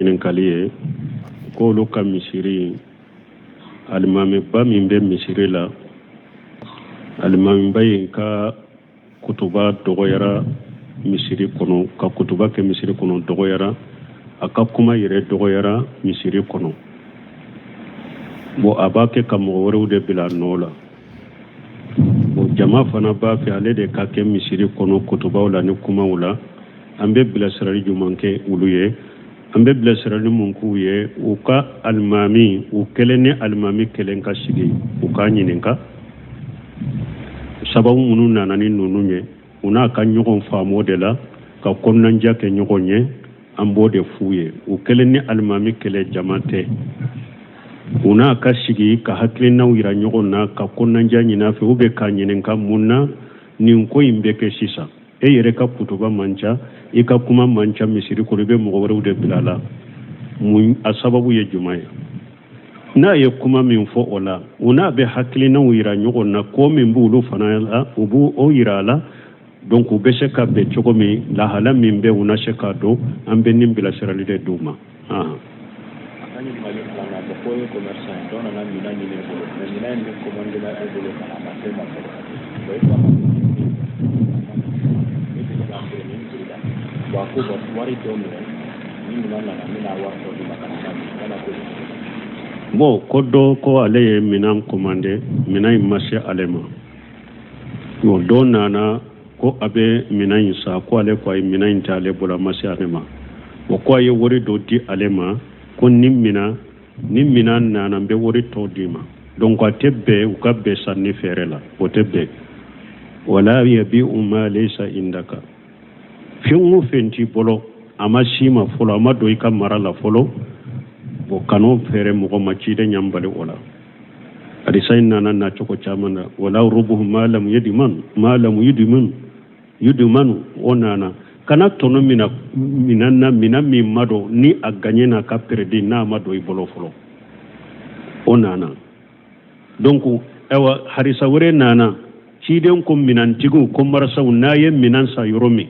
ininkali ko olu ka misiri alimamiba min bɛ misiri la alimamiba in ka kutuba dɔgɔyara misiri kɔnɔ ka kutuba kɛ misiri kɔnɔ dɔgɔyara a ka kuma yɛrɛ dɔgɔyara misiri kɔnɔ bon a b'a kɛ ka mɔgɔ wɛrɛw de bila nɔ la bon jama fana b'a fɛ ale de ka kɛ misiri kɔnɔ kutubaw la ni kumaw la an bɛ bilasirali juman kɛ olu ye an bɛ bilasirali mun k'u ye u ka alimami u kelen ni alimami kelen ka sigi u k'a ɲininka sababu minnu nana ni ninnu ye u n'a ka ɲɔgɔn faamu de la ka kɔnɔnajɛ kɛ ɲɔgɔn ye an b'o de f'u ye u kelen ni alimami kelen jama tɛ u n'a ka sigi ka hakilinaw yira ɲɔgɔn na ka kɔnɔnajɛ ɲin'a fɛ u bɛ k'a ɲininka mun na nin ko in bɛ kɛ sisan e yɛrɛ ka kutuba man ca i ka kuma man ca misiri kɔnɔ i bɛ mɔgɔ wɛrɛw de bila la mun a sababu ye jumɛn ye n'a ye kuma min fɔ o la u n'a bɛ hakilinaw yira ɲɔgɔn na ko min b'olu fana la u b'o o yira a la donc u bɛ se ka bɛn cogo min lahala min bɛ u na se k'a dɔn an bɛ nin bilasirali de d'u ma. Bon ko dɔ ko ale ye minan commandé minan in ma se ale ma bon dɔ nana ko a bɛ minan in san ko ale ko a ye minan in tɛ ale bolo a ma se ale ma bon ko a ye wari dɔ di ale ma ko ni minan nana n bɛ wari tɔ di ma donc a tɛ bɛn u ka bɛn sanni feere la o tɛ bɛn wala yabi'u ma laysa indaka fɛn o fɛn t'i bolo a ma si ma fɔlɔ a ma don i ka mara la fɔlɔ bon kan'o feere mɔgɔ ma ciden ɲanbali o la hadisa in nana na cogo caman na wala rubuhu ma lam yudmanu o nana kana tɔnɔ minan min ma dɔn ni a gaɲɛ n'a ka peredi n'a ma don i bolo fɔlɔ o nana donc ɛwa hadisa wɛrɛ nana ciden ko minantigiw ko marasaw n'a ye minan san yɔrɔ min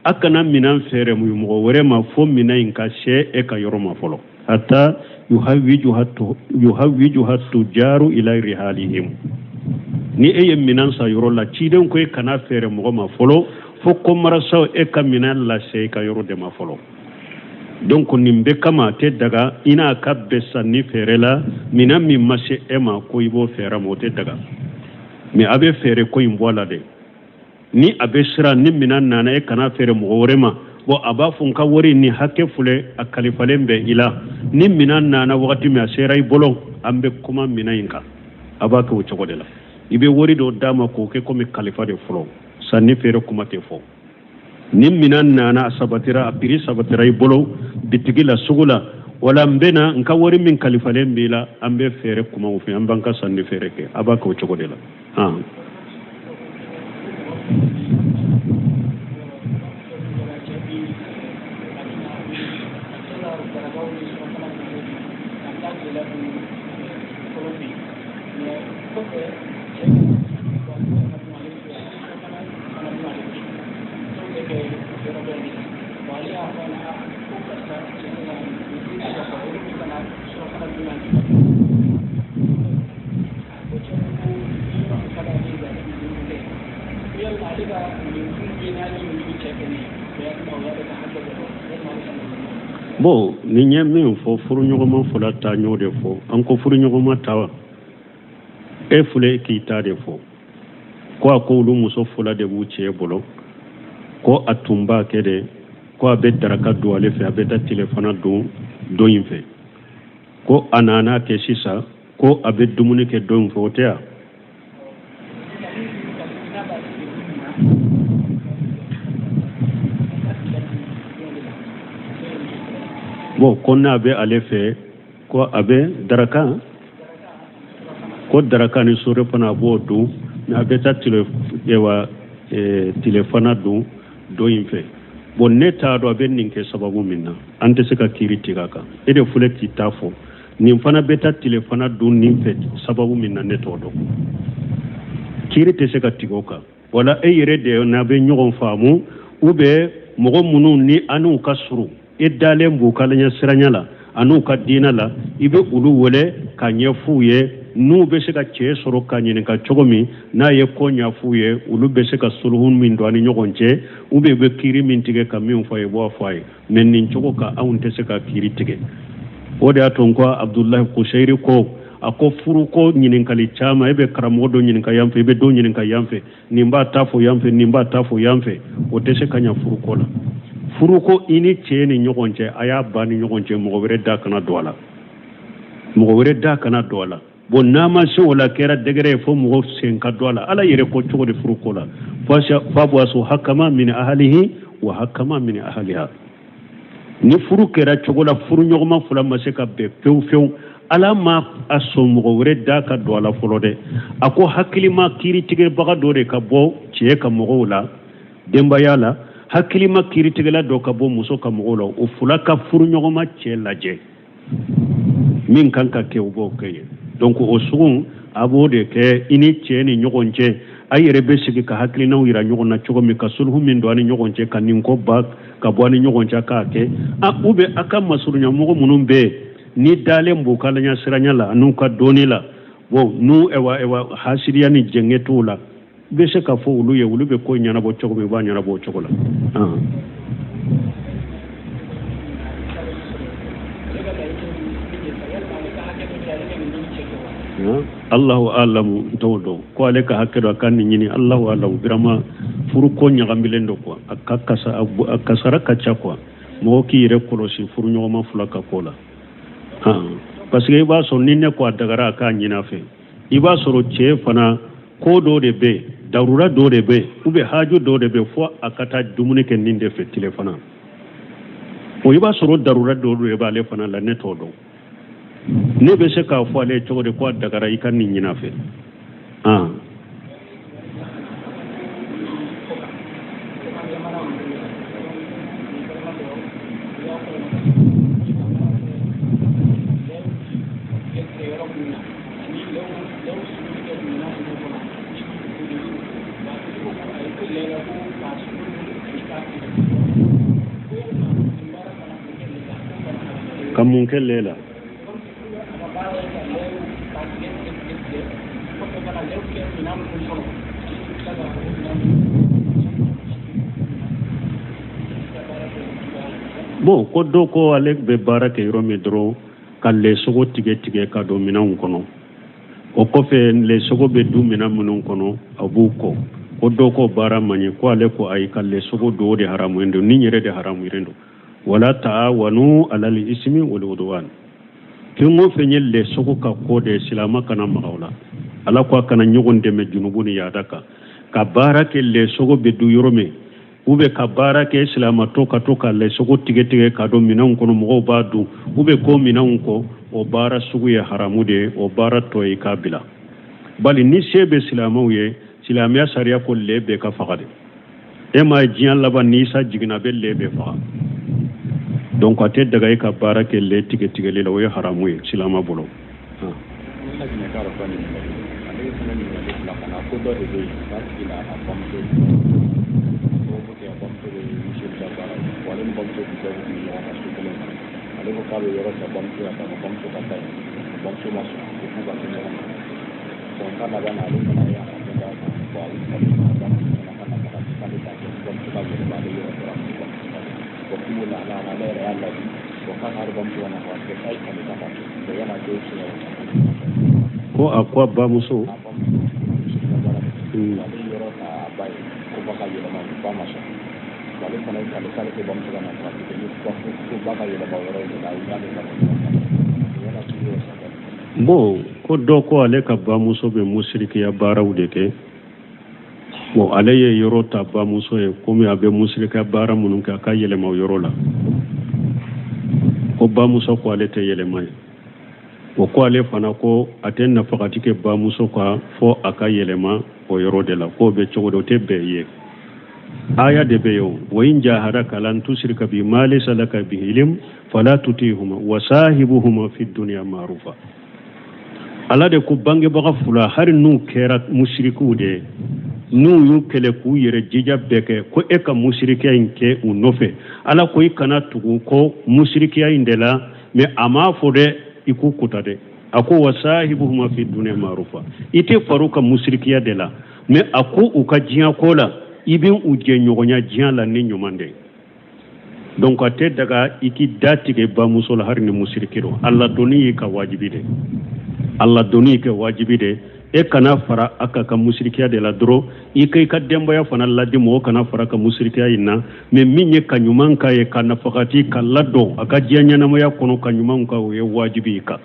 a kana minan feere mɔgɔ wɛrɛ ma fo minan in ka se e ka yɔrɔ ma fɔlɔ hatta yuhawwijuha tujaru ila rihalihim ni e ye minan sa yɔrɔ la ciden ko e kana feere mɔgɔ ma fɔlɔ fo ko marasaw e ka minan lase e ka yɔrɔ de ma fɔlɔ donc nin bɛ kama tɛ daga i n'a ka bɛn sanni feere la minan min ma se e ma ko i b'o feere ma o tɛ daga mais a bɛ feere ko in bɔ a la de ni a bɛ siran ni minan nana e kana feere mɔgɔ wɛrɛ ma bon a b'a fɔ n ka wari ni hakɛ filɛ a kalifalen bɛ i la ni minan nana wagati min a sera i bolo an bɛ kuma minan in kan a b'a kɛ o cogo de la i bɛ wari dɔ d'a ma k'o kɛ komi kalifa de fɔlɔ sanni feere kuma tɛ fɔ ni minan nana a sabatira a prix sabatira i bolo bitigi la sugu la wala n bɛ na n ka wari min kalifalen b'i la an bɛ feere kumaw fɛ an b'an ka sanni feere kɛ a b'a kɛ o cogo de la. Bon ni ɲɛ min fɔ furuɲɔgɔnma fɔla taa ɲɔ de fɔ an ko furuɲɔgɔnma ta e filɛ k'i ta de fɔ ko a ko olu muso fɔla de b'u cɛ bolo ko a tun b'a kɛ de ko a bɛ daraka don ale fɛ a bɛ taa tilefana don dɔ in fɛ ko a nana kɛ sisan ko a bɛ dumuni kɛ dɔ in fɛ o tɛ yan. bon ko n'a bɛ ale fɛ ko a bɛ daraka ko daraka ni sore fana a b'o dun a bɛ taa tilefana don dɔ in fɛ bon ne t'a dɔn a bɛ nin kɛ sababu min na an tɛ se ka kiiri tigɛ a kan e de filɛ k'i ta fɔ nin fana bɛ taa tilefana dun nin fɛ sababu min na ne t'o dɔn kiiri tɛ se ka tigɛ o kan wala e yɛrɛ de n'a bɛ ɲɔgɔn faamu ou bien mɔgɔ minnu ni an n'u ka surun dalen bukalanya siranyala anu ka dina la ibe ulu wele ka nyefuye nu be se ka che soro ka nyine ka chogomi na ye ko nyafuye ulu be se ka sulhun min do ani nyogonche ube be kiri min tige ka min faye bo faye men nin chogo ka awunte se ka kiri tige ode aton ko Abdullah Kushairi ko ako furu ko nyinin kali chama ebe karamodo nyinin ka yamfe ebe do nyinin ka yamfe nimba tafo yamfe o tese kanya furu ko la furu ko ini cheni nyogonche aya bani nyogonche mo were da kana dola bon nama se wala kera degere fo mo sen ka dola ala yere ko chogo de furu ko la fa bo aso hakama min ahlihi wa hakama min ahliha ni furu kera chogo la furu nyogoma fula maseka be few ala ma aso mo were da ka dola folo de ako hakilima kiri tige baga dore ka bo ciye ka mo wala demba yala hakilima kiri tige la do ka bo muso ka mo wala o fula ka furu nyogoma ce laje min kanka ke ubo kay donc o sugun abo de ke ini ce ni nyogonce ayere be sigi ka hakilina wira nyogona chogo mi ka sulhu min do ani nyogonce kanin ko ba ka bo ani nyogonce ka ke a ube aka masurunya mo munum be ni dalen bukalanya siranyala anu ka donila bo nu ewa hasiriya ni jengetula be se ka fo ulu be ko nyana bo chogo be ba nyana bo chogo la Allahu alamu todo ko ale ka hakero kan nyini Allahu alamu birama furu ko nyagambilen do ko akasara kacha ko mo ki re kolosi furu nyoma fulaka kola parce que iba so ninne ko dagara ka nyina fe iba so ro che fana ko do de be darura do de be ube haju do de be fo akata dumuni ken ninde fe telefona o iba so ro darura do de ba le fana la neto do ne be se ka fo ale chogo de ko dagara ikan ni nyina fe kamun kellela bon ko do ko alek be barake romi dro kalle sogo tige ka do minan kono o ko fe le sogo be du minan munun kono abuko ko do ko bara mani ko ale ko ay kalle sogo do de haramu endo ni nyere de haramu irendo wala ta'awanu alal ismi wal udwan kingo fe nyelle sogo ka ko de silama kana mawla ala ko kana nyugonde me junubuni yadaka ka barake le sogo be du yorome ube ka barake silama toka le sogo tige ka do minan kono mo badu ube ko minan ko o bara sugu ya haramu de o bara toy kabila bali ni sebe silamawiye silamiya sariya ko lebe ka fagade e ma jiyan laban ni sa jigina be lebe fa donc ate daga ka barake le tige le la way haramu ye silama bolo ko akwa ba muso bon ko do ko ale ka ba muso be musriki ya baraw de ke bon ale ye yoro ta ba muso e ko mi abe musrika bara munun ka ka yele ma yoro la ko ba muso ko ale te yele mai o ko ale fana ko aten na fakati ke ba muso ko fo aka yele ma o yoro de la ko be chogo do te be ye aya de be yo wa in jaharaka lan tushrika bi ma laysa laka bi ilm fala tutihuma wa sahibuhuma fi dunya ma'rufa ala de ko bange baga fula har nu kera mushriku de n'u y'u kɛlɛ k'u yɛrɛ jija bɛɛ kɛ ko e ka musirikiya in kɛ u nɔfɛ ala ko i kana tugu ko musirikiya in de la mais a m'a fɔ dɛ i k'u kuta dɛ a ko wasahibuhuma fi dunya ma'rufa i tɛ faru ka musirikiya de la mais a ko u ka diɲɛ ko la i bɛ u jɛ ɲɔgɔnya diɲɛ la ni ɲuman de donc a tɛ daga i k'i da tigɛ bamuso la hari ni musiriki don Allah doni y'i ka wajibi de Allah doni y'i ka wajibi de e kana fara a ka musirikiya de la dɔrɔn i ka denbaya fana ladi mɔgɔ kana fara ka musirikiya in na mais min ye ka ɲuman k'a ye ka nafakati ka ladon a ka diɲɛ ɲɛnamaya kɔnɔ ka ɲuman k'a o ye wajibi i kan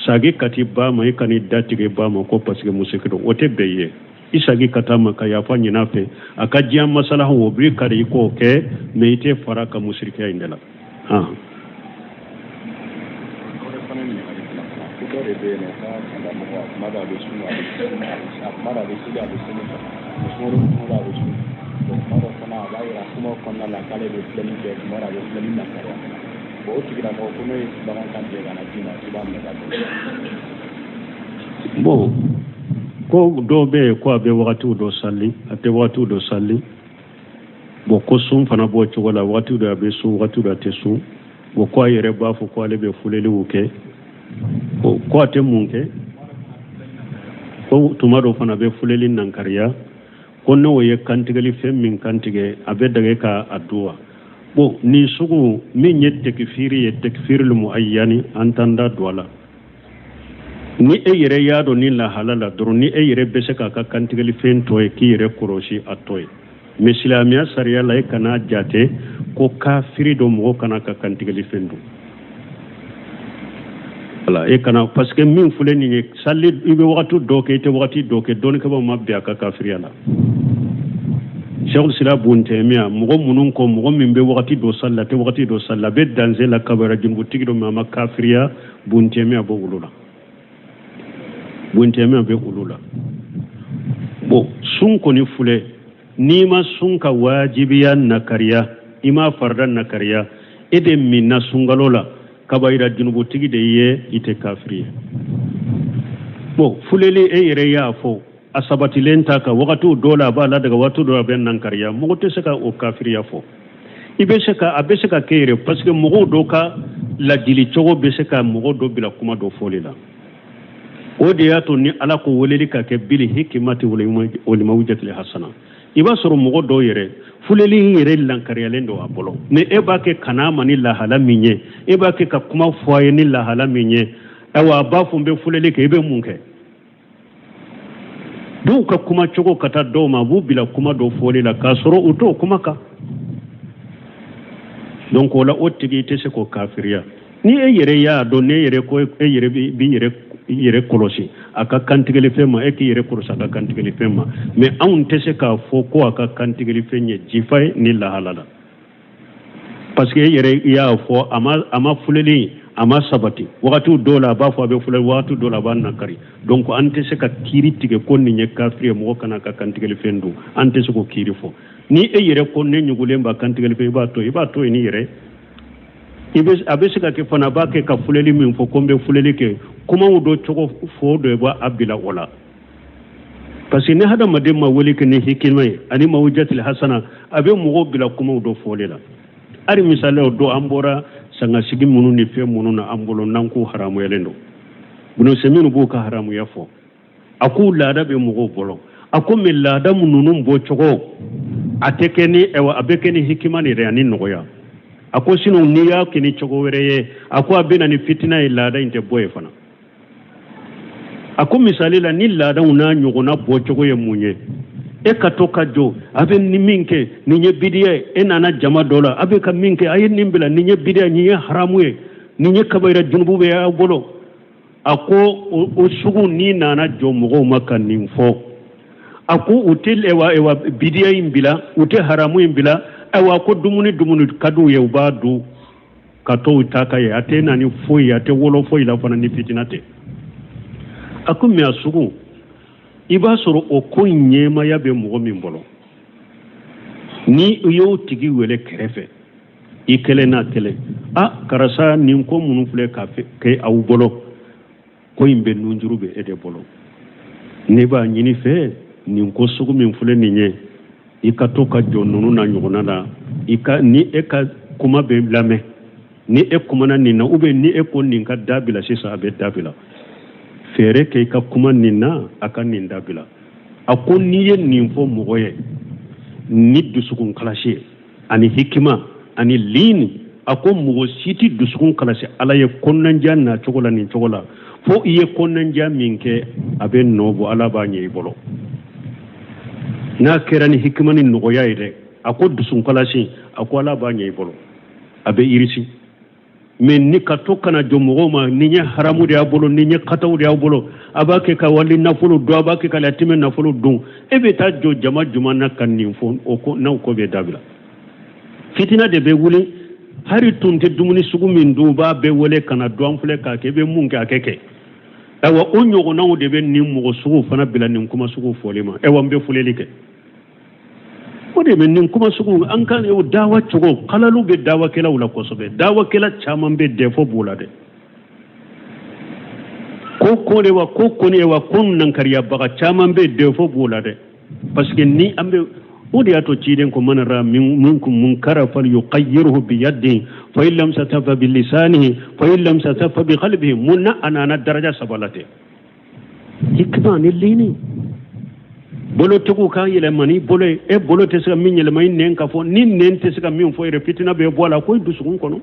sagi ka ti ba ma i kan'i da tigɛ ba ma ko parce que musiriki don o tɛ bɛn i ye i sagi ka taa ma ka yafa ɲin'a fɛ a ka diɲɛ masalaha o b'i kari i k'o kɛ mais i tɛ fara ka musirikiya in de la bon ko dɔw bɛ yen ko a bɛ wagatiw dɔ sali a tɛ wagatiw dɔ sali bon ko sun fana b'o cogo la wagatiw dɔ a bɛ sun wagatiw dɔ a tɛ sun bon ko a yɛrɛ b'a fɔ ko ale bɛ fuleliw kɛ ko a tɛ mun kɛ ko tuma dɔ fana bɛ fuleli nankariya ko n'o ye kantigɛli fɛn min kantigɛ a bɛ dage ka a dun wa bon nin sugu min ye tekfiri ye tekfiri muayyani an t'an da don a la ni e yɛrɛ y'a dɔn ni lahala la dɔrɔn ni e yɛrɛ bɛ se k'a ka kantigɛli fɛn tɔ ye k'i yɛrɛ kɔlɔsi a tɔ ye mais silamɛya sariya la e kana jate ko kafiri dɔ mɔgɔ kana ka kantigɛli fɛn dun voilà e kana parce que min filɛ nin ye sali i bɛ wagati dɔ kɛ i tɛ wagati dɔ kɛ dɔnnikɛbaw ma bɛn a ka kafiriya la Cheikhul Islam Ibn Taymiyyah mɔgɔ minnu kɔ mɔgɔ min bɛ wagati dɔ sali la a tɛ wagati dɔ sali la a bɛ danger la kabara junubutigi dɔ ma a ma kafiriya Ibn Taymiyyah bɔ olu la Ibn Taymiyyah bɛ olu la bon sun kɔni filɛ n'i ma sun ka wajibiya nakariya i ma farida nakariya e de minna sunkalo la kabayira junubutigi de ye i tɛ kafiri ye bon fuleli e yɛrɛ y'a fɔ a sabatilen ta kan wagatiw dɔw la a b'a la daga wagati dɔw la a bɛ nankariya mɔgɔ tɛ se ka o kafiriya fɔ a bɛ se ka kɛ yɛrɛ parce que mɔgɔw dɔw ka ladili cogo bɛ se ka mɔgɔ dɔ bila kuma dɔ fɔli la o de y'a to ni ala ko weleli ka kɛ bili hikimati walimawujatil hasana i b'a sɔrɔ mɔgɔ dɔw yɛrɛ fuleli in yɛrɛ lankariyalen don a bolo mais e b'a kɛ kana ma ni lahala min ye e b'a kɛ ka kuma fɔ a ye ni lahala min ye ayiwa a b'a fɔ n bɛ fuleli kɛ i bɛ mun kɛ dɔw ka kuma cogo ka taa dɔw ma a b'u bila kuma dɔ fɔli la k'a sɔrɔ u t'o kuma kan donc o la o tigi i tɛ se k'o kafiriya ni e yɛrɛ y'a dɔn ne yɛrɛ ko e yɛrɛ b'i yɛrɛ kɔlɔsi a ka kantigɛli fɛn ma e k'i yɛrɛ kɔlɔsi a ka kantigɛli fɛn ma mais anw tɛ se k'a fɔ ko a ka kantigɛli fɛn ye jifa ye ni lahala la parce que e yɛrɛ y'a fɔ a ma fuleli a ma sabati wagatiw dɔw la a b'a fɔ a bɛ fuleli wagatiw dɔw la a b'a nakari donc an tɛ se ka kiiri tigɛ ko nin ye kafiri ye mɔgɔ kana ka kantigɛli fɛn dun an tɛ se k'o kiiri fɔ ni e yɛrɛ ko ne ɲugulen b'a kantigɛli fɛn i b'a to yen ni yɛrɛ a bɛ se ka kɛ fana a b'a kɛ ka fuleli min fɔ ko n bɛ fuleli kɛ kumaw dɔ cogo fɔ dɔ b'a bila o la parce que ni hadamaden ma wele kɛ ni hikima ye ani mawujatil hasana a bɛ mɔgɔw bila kumaw dɔ fɔli la hali misaliyaw dɔ an bɔra sangasigi minnu ni fɛn minnu na an bolo n'an ko haramuyalen don Ibn Seminu b'o ka haramuya fɔ a ko laada bɛ mɔgɔw bolo a ko mais laada ninnu bɔ cogo a tɛ kɛ ni a bɛ kɛ ni hikima de ye ani nɔgɔya a ko sinon n'i y'a kɛ ni cogo wɛrɛ ye a ko a bɛ na ni fitina ye laada in tɛ bɔ ye fana a ko misali la ni laadaw n'a ɲɔgɔnna bɔ cogo ye mun ye e ka to ka jɔ a bɛ ni min kɛ nin ye bidiya ye e nana jama dɔ la a bɛ ka min kɛ a ye nin bila nin ye bidiya nin ye haramu ye nin ye kabayira junubu bɛ a bolo a ko o sugu n'i nana jɔ mɔgɔw ma ka nin fɔ a ko u tɛ bidiya in bila u tɛ haramu in bila ayiwa ko dumuni ka d'u ye u b'a dun ka to u ta ka ye a tɛ na ni foyi a tɛ wolo foyi la fana ni fitina tɛ a ko mais a sugu i b'a sɔrɔ o ko in ɲɛmaya bɛ mɔgɔ min bolo ni u y'o tigi wele kɛrɛfɛ i kɛlɛ n'a kɛlɛ karisa nin ko minnu filɛ ka kɛ aw bolo ko in bɛ nunjuru bɛ e de bolo ne b'a ɲini fɛ nin ko sugu min filɛ nin ye i ka to ka jɔ ninnu na ɲɔgɔnna la ni e ka kuma bɛ lamɛn ni e kumana nin na ubiyɛn ni e ko nin ka dabila sisan a bɛ dabila fɛɛrɛ kɛ i ka kuma nin na a ka nin dabila a ko n'i ye nin fɔ mɔgɔ ye ni dusukun kalasi ani hikima ani liini a ko mɔgɔ si tɛ dusukun kalasi ala ye kɔnɔnandiya na cogo la nin cogo la fo i ye kɔnɔnandiya min kɛ a bɛ nɔ bɔ ala b'a ɲɛ i bolo n'a kɛra ni hikima ni nɔgɔya ye dɛ a ko dusukun kalasi a ko ala b'a ɲɛ i bolo a bɛ irisi mais ni ka to kana jɔ mɔgɔw ma ni ɲɛ haramu de y'a bolo ni ɲɛ kataw de y'a bolo a b'a kɛ ka wali nafolo dun a b'a kɛ ka yatimɛ nafolo dun e bɛ taa jɔ jama juma na ka nin fɔ o ko n'aw ko bɛ dabila fitina de bɛ wuli hari tun tɛ dumuni sugu min dun u b'a bɛɛ wele ka na dɔn filɛ k'a kɛ i bɛ mun kɛ a kɛ kɛ ayiwa o ɲɔgɔnnaw de bɛ nin mɔgɔ sugu fana bila nin kuma sugu fɔli ma ayiwa n bɛ filɛli kɛ o de bɛ nin kuma sugu an ka dawa cogo kalalu bɛ dawakɛlaw la kosɛbɛ dawakɛla caman bɛ dɛfɔ b'o la dɛ ko de wa ko ne wa ko nankariyabaga caman bɛ dɛfɔ b'o la dɛ parce que ni an bɛ o de y'a to ciden ko man ra minkum munkara falyughayyirhu biyadihi fa in lam yastati' bi lisanihi fa in lam yastati' bi qalbihi munna anana daraja sabalate hikma ni lini bolo tugu ka yɛlɛmani bolo e bolo tɛ se ka min yɛlɛma i nɛn ka fɔ ni nɛn tɛ se ka min fɔ yɛrɛ fitina bɛ bɔ a la ko i dusukun kɔnɔ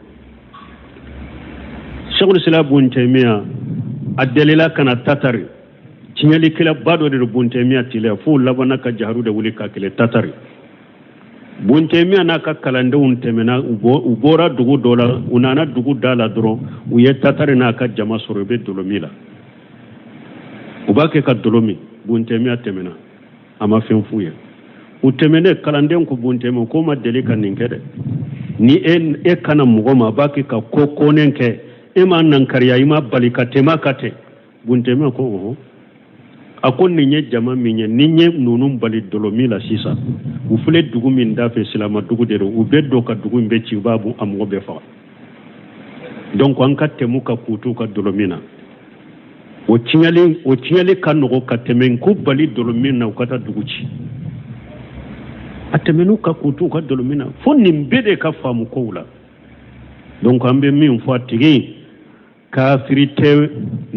Sheikhul Islam Ibn Taymiyyah a dalila kana tatari tiɲɛlikɛla ba dɔ de don Ibn Taymiyyah tile fo labanna ka jaharu de wuli ka kɛlɛ tatari Ibn Taymiyyah n'a ka kalandenw tɛmɛna u bɔra dugu dɔ la u nana dugu da la dɔrɔn u ye tatari n'a ka jama sɔrɔ u bɛ dolomi la u b'a kɛ ka dolomi Ibn Taymiyyah tɛmɛna a ma fɛn f'u ye u tɛmɛnen kalanden ko Ibn Taymiyyah ko ma deli ka nin kɛ dɛ ni e kana mɔgɔ ma a b'a kɛ ka ko kɔnɛ kɛ e ma nankariya i ma bali ka tɛmɛ ka tɛ Ibn Taymiyyah ko ɔhɔn a ko nin ye jama min ye ni ye ninnu bali dolomi la sisan u filɛ dugu min da fɛ silama dugu de don u bɛ don ka dugu in bɛ ci u b'a a mɔgɔ bɛɛ faga donc an ka tɛmɛ ka kutu ka dolomi na o tiɲɛli ka nɔgɔ ka tɛmɛ ko bali dolomi na u ka taa dugu ci a tɛmɛn'u ka kutu ka dolomi na fo nin bɛɛ de ka faamu kow la donc an bɛ min fɔ a tigi kafiri tɛ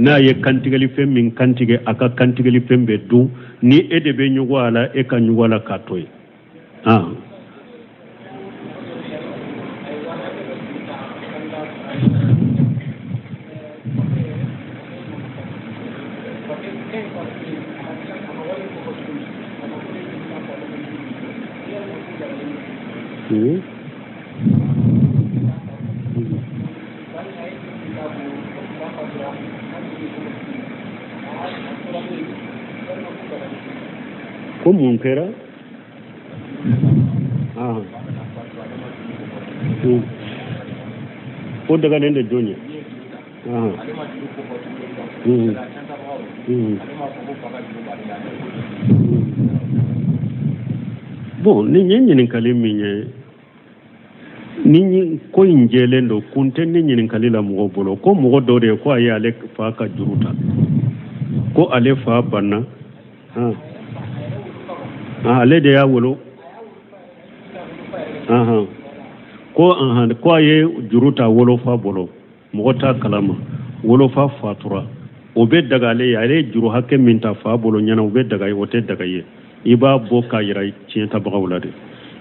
n'a ye kantigɛli fɛn min kantigɛ a ka kantigɛli fɛn bɛɛ dun ni e de bɛ ɲɔgɔn a la e ka ɲɔgɔn a la k'a to ye ko mun kɛra ko dagalen de jɔn ye bon ni ye ɲininkali min ye ni ko in jɛlen don kun tɛ ne ɲininkali la mɔgɔ bolo ko mɔgɔ dɔ de ye ko a ye ale fa ka juru ta ko ale fa banna ale de y'a wolo ko a ye juru ta wolofa bolo mɔgɔ t'a kalama wolofa fatura o bɛ daga ale ye ale ye juru hakɛ min ta fa bolo ɲɛna o bɛ daga ye o tɛ daga ye i b'a bɔ k'a yira tiɲɛtabagaw la de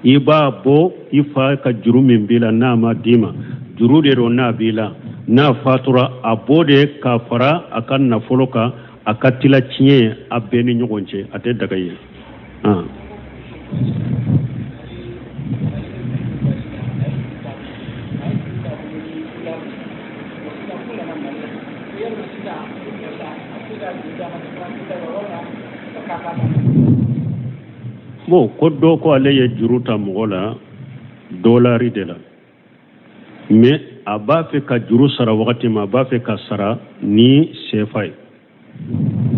i b'a bɔ i fa ka juru min b'i la n'a ma d'i ma juru de don n'a b'i la n'a fatura a b'o de k'a fara a ka nafolo kan a ka tila tiɲɛ a bɛɛ ni ɲɔgɔn cɛ a tɛ daga ye bon ko dɔ ko ale ye juru ta mɔgɔ la dolari de la mais a b'a fɛ ka juru sara wagati ma a b'a fɛ ka sara ni sefa ye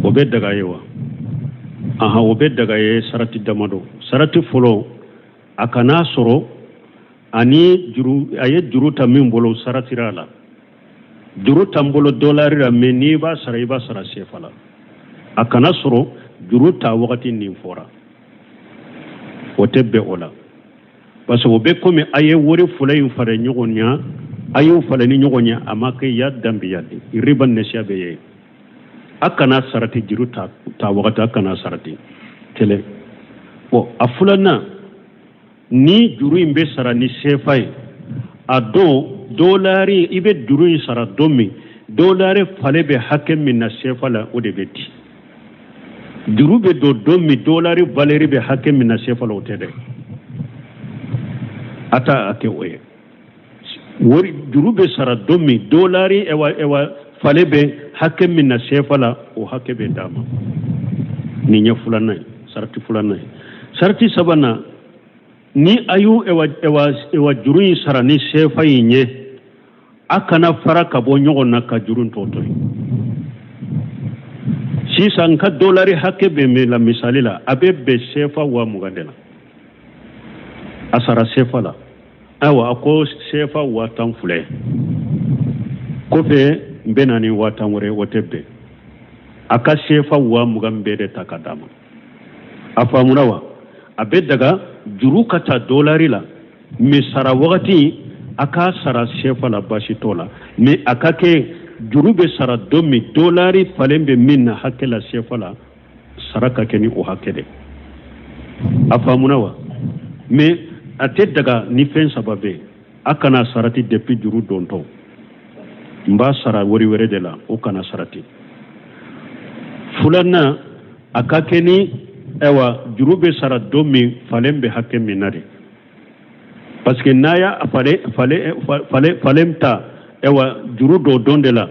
o bɛ daga ye wa o bɛ daga ye sarati damadɔ sarati fɔlɔ a kana sɔrɔ ani a ye juru ta min bolo saratira la juru ta n bolo dolari la mais n'i b'a sara i b'a sara sefa la a kana sɔrɔ juru ta wakati nin fora o tɛ bɛn o la parce que o bɛ komi a ye wari fila in fara ɲɔgɔn ɲa a y'o falen ni ɲɔgɔn ɲa a ma kɛ ya danbiya de riba nasiya bɛ ye a kana sarati juru ta wakati a kana sarati kelen bon a filanan ni juru in bɛ sara ni sefa ye a don dolari i bɛ juru in sara don min dolari falen bɛ hakɛ min na sefa la o de bɛ di juru bɛ don min dolari valeri bɛ hakɛ min na sefa la o tɛ dɛ a ta a kɛ o ye wari juru bɛ sara don min dolari falen bɛ hakɛ min na sefa la o hakɛ bɛ d'a ma nin ye filanan ye sarati filanan ye sarati sabanan ni a y'u juru in sara ni sefa in ye a kana fara ka bɔ ɲɔgɔn na ka juru tɔ to ye sisan ka dolari hakɛ bɛ min la misali la a bɛ bɛn sefa 20,000 de la a sara sefa la ayiwa a ko sefa 10,000 kɔfɛ n bɛ na ni 10,000 wɛrɛ o tɛ bɛn a ka sefa 20,000 bɛɛ de ta ka d'a ma a faamuna wa a bɛ daga juru ka ta dolari la mɛ sara wagati a ka sara sefa la baasi t'o la mɛ a ka kɛ juru bɛ sara don min dolari falen bɛ min na hakɛ la sefa la sara ka kɛ ni o hakɛ de a faamuna wa mɛ a tɛ daga ni fɛn saba bɛ a kana sarati depuis juru dontɔ n b'a sara wari wɛrɛ de la o kana sarati filanan a ka kɛ ni juru bɛ sara don min falen bɛ hakɛ min na de parce que n'a y'a falen ta juru dɔ don de la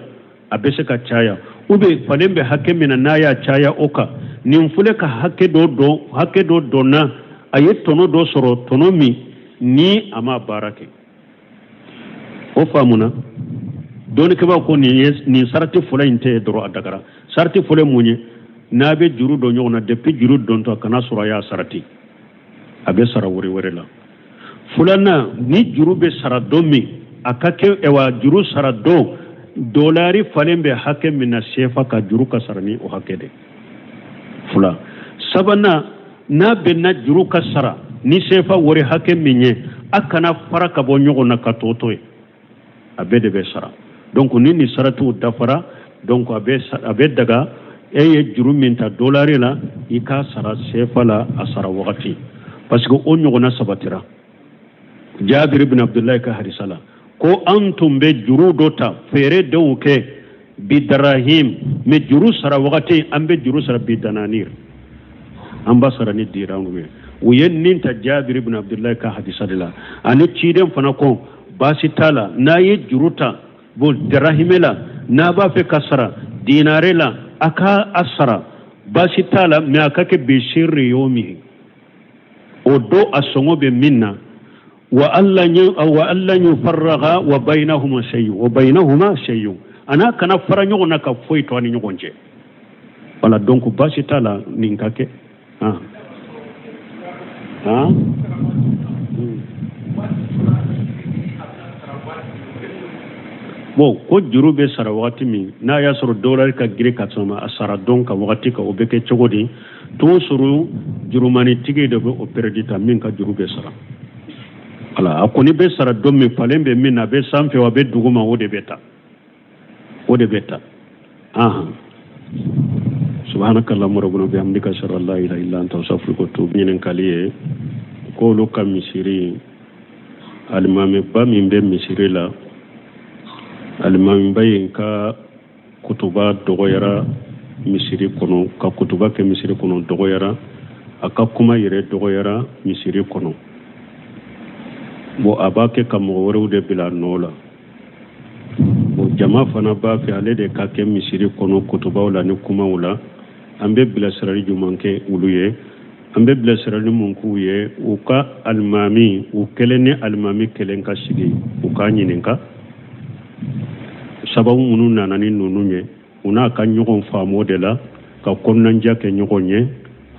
a bɛ se ka caya ou bien falen bɛ hakɛ min na n'a y'a caya o kan nin filɛ ka hakɛ dɔ dɔnna a ye tɔnɔ dɔ sɔrɔ tɔnɔ min ni a ma baara kɛ o faamuna dɔɔnikɛbaa ko nin sarati fɔlɔ in tɛ ye dɔrɔn a dagara sarati fɔlɔ mun ye n'a bɛ juru dɔ ɲɔgɔn na depuis juru dontɔ a kana sɔrɔ a y'a sarati a bɛ sara wari wɛrɛ la filanan ni juru bɛ sara don min a ka kɛ juru sara don dolari falen bɛ hakɛ min na sefa ka juru ka sara ni o hakɛ de fila sabanan n'a bɛnna juru ka sara ni sefa wari hakɛ min ye a kana fara ka bɔ ɲɔgɔn na ka tɔ to ye a bɛɛ de bɛ sara donc ni nin saratiw dafara donc a bɛ daga e ye juru min ta dolari la i ka sara sefa la a sara wagati parce que o ɲɔgɔnna sabatira Jabir ibn Abdullah ka hadisa la ko an tun bɛ juru dɔ ta feere dɔw kɛ bidarahim mais juru sara wagati an bɛ juru sara bidananir an ba sara ni dirham ye u ye nin ta Jabir ibn Abdullah ka hadisa de la ani ciden fana ko baasi t'a la n'a ye juru ta bon dirham la n'a b'a fɛ ka sara dinare la a ka a sara baasi t'a la mais a ka kɛ bisirri yomi o do a sɔngɔ bɛ min na wa alla yufarraga wa bainahuma shay'un ana kana fara ɲɔgɔn na ka foyi to ani ɲɔgɔn cɛ wala donc baasi t'a la nin ka kɛ bon ko juru bɛ sara wagati min n'a y'a sɔrɔ dolari ka girin ka tɛmɛ a sara don ka wagati kan o bɛ kɛ cogo di t'o sɔrɔ jurumanitigi de bɛ o pɛrɛdi ta min ka juru bɛ sara voilà a kɔni bɛ sara don min falen bɛ min na a bɛ sanfɛ a bɛ duguma o de bɛ ta subhanakallahumma rabbana bihamdika ashhadu an la ilaha illa anta astaghfiruka wa atubu ilayk ɲininkali ye k'olu ka misiri alimamiba min bɛ misiri la alimamiba in ka kutuba dɔgɔyara misiri kɔnɔ ka kutuba kɛ misiri kɔnɔ dɔgɔyara a ka kuma yɛrɛ dɔgɔyara misiri kɔnɔ bon a b'a kɛ ka mɔgɔ wɛrɛw de bila nɔ la bon jama fana b'a fɛ ale de ka kɛ misiri kɔnɔ kutubaw la ni kumaw la an bɛ bilasirali jumɛn kɛ olu ye an bɛ bilasirali mun k'u ye u ka alimami u kelen ni alimami kelen ka sigi u k'a ɲininka sababu minnu nana ni ninnu ye u n'a ka ɲɔgɔn faamu o de la ka kɔnɔnajɛ kɛ ɲɔgɔn ye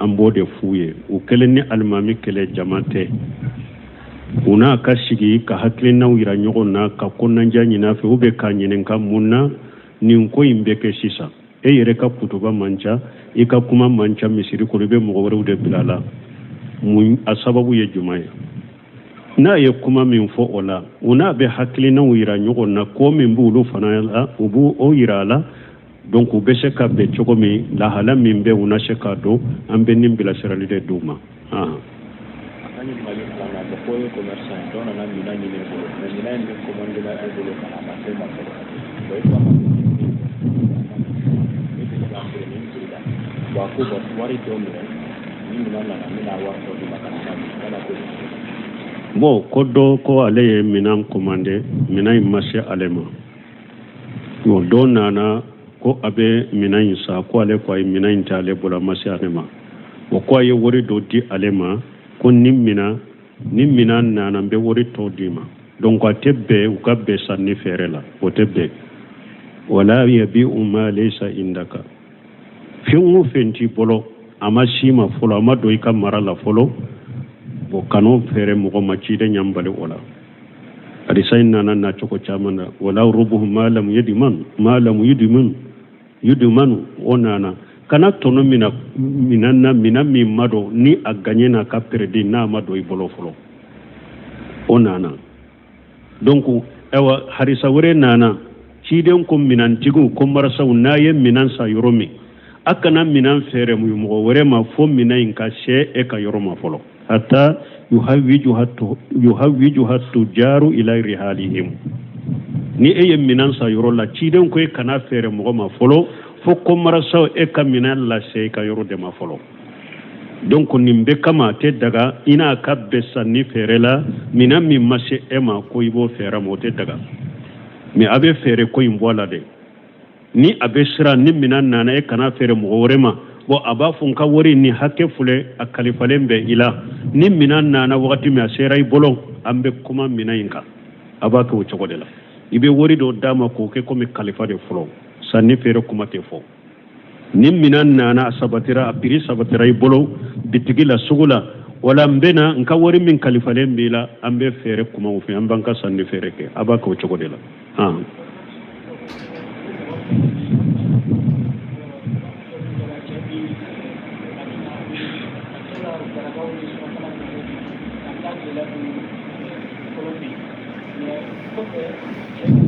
an b'o de f'u ye u kelen ni alimami kelen jama tɛ u n'a ka sigi ka hakilinaw yira ɲɔgɔn na ka kɔnɔnajɛ ɲin'a fɛ u bɛ k'a ɲininka mun na nin ko in bɛ kɛ sisan e yɛrɛ ka kutuba man ca i ka kuma man ca misiri kɔnɔ i bɛ mɔgɔ wɛrɛw de bila la mun a sababu ye juman ye n'a ye kuma min fɔ o la u n'a bɛ hakilinaw yira ɲɔgɔn na ko min b'olu fana la u b'o o yira a la donc u bɛ se ka bɛn cogo min lahala min bɛ u na se k'a dɔn an bɛ nin bilasirali de d'u ma bon ko dɔ ko ale ye minan commandé minan in ma se ale ma bon dɔ nana ko a bɛ minan in san ko ale ko a ye minan in ta ale bolo a ma se ale ma o ko a ye wari dɔ di ale ma ko ni minan nana n bɛ wari tɔ di ma donc a tɛ bɛn u ka bɛn sanni feere la o tɛ bɛn wala yabi'u ma laysa indaka fɛn o fɛn t'i bolo a ma si ma fɔlɔ a ma don i ka mara la fɔlɔ bon kan'o feere mɔgɔ ma ciden ɲanbali o la hadisa in nana na cogo caman na wala rubuhum ma lam yudmanu o nana kana tɔnɔ minan min ma dɔn ni a gaɲɛ n'a ka peredi n'a ma don i bolo fɔlɔ o nana donc awa hadisa wɛrɛ nana ciden ko minantigiw ko marasaw n'a ye minan san yɔrɔ min a kana minan feere mɔgɔ wɛrɛ ma fo minan in ka se e ka yɔrɔ ma fɔlɔ hatta yuhawwijuha tujaru ila rihalihim ni e ye minan san yɔrɔ la ciden ko e kana feere mɔgɔ ma fɔlɔ fo ko marasaw e ka minan lase e ka yɔrɔ de ma fɔlɔ donc nin bɛ kama tɛ daga i n'a ka bɛn sanni feere la minan min ma se e ma ko i b'o feere ma o tɛ daga mais a bɛ feere ko in bɔ a la dɛ ni a bɛ siran ni minan nana e kana feere mɔgɔ wɛrɛ ma bon a b'a fɔ n ka wari ni hakɛ filɛ a kalifalen bɛ i la ni minan nana wagati min a sera i bolo an bɛ kuma minan in kan a b'a kɛ o cogo de la i bɛ wari dɔ d'a ma k'o kɛ komi kalifa de fɔlɔ sanni feere kuma tɛ fɔ ni minan nana a sabatira a prix sabatira i bolo bitigi la sugu la wala n bɛ na n ka wari min kalifalen b'i la an bɛ feere kumaw fɛ an b'an ka sanni feere kɛ a b'a kɛ o cogo de la Thank you.